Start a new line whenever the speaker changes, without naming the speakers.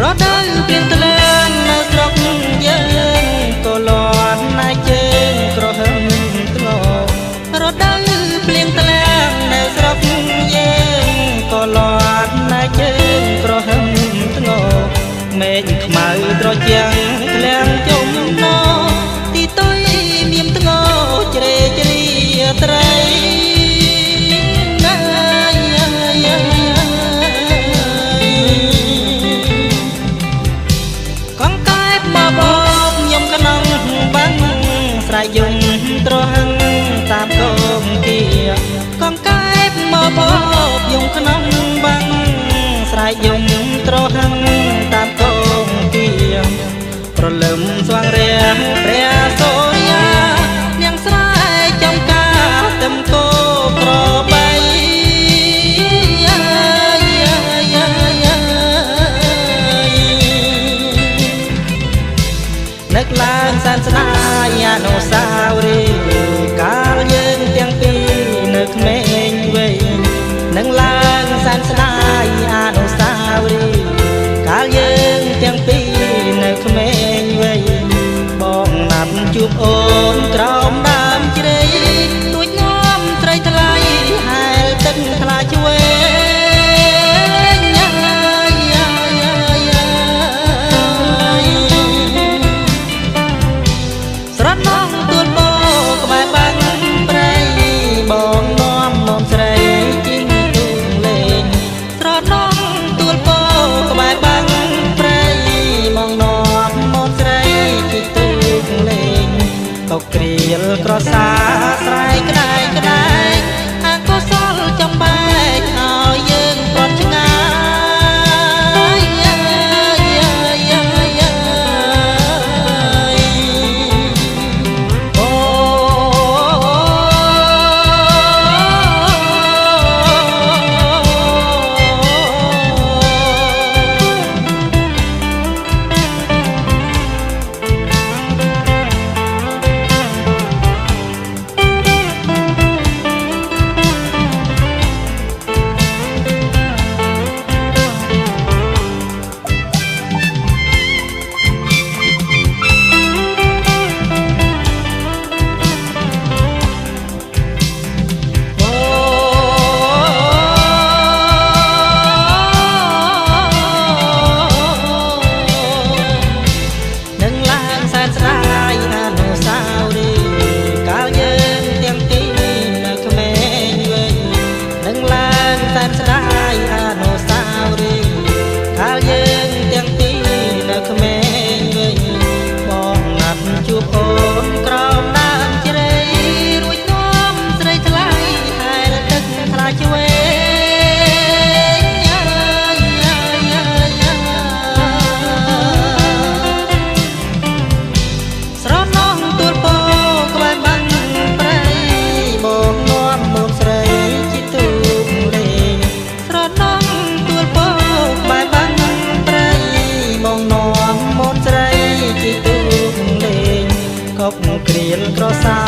រដូវព្រៀងត្លើងនៅស្រុកយើងក៏លាន់ណាជើងក្រហឹមធ្ងរដូវព្រៀងត្លើងនៅស្រុកយើងក៏លាន់ណាជើងក្រហឹមធ្ងមេឃខ្មៅត្រជាំងក្លៀងជុំណោទីតុយមានធ្ងជ្រេជ្រាត្រីស្រែយំត្រហឹងតាមដងគៀកងកែបមកបបយំក្នុងបាំងស្រែយំត្រហឹងតាមដងគៀប្រលឹមស្វាងរាំងព្រះសូរយានាងស្រែចំការទឹមគោក្របីនឹកឡើងសែនស្នាយអនុស្សាវរីយ៍កាលយើងទាំងពីរនៅក្មេងវ័យនឹងឡើងសែនស្នាយអនុស្សាវរីយ៍កាលយើងទាំងពីរនៅក្មេងវ័យបងណាត់ជួបអូនក្រោមដើមជ្រៃទួចងំត្រីថ្លៃហែលទឹកថ្លាឆ្វេក្រៀលក្រសាស្រែកក្ដែកក្ដែកអាកុសលចំបែកឲ្យយើងព្រត់ឆ្ងាយអូក្រៀលក្រសា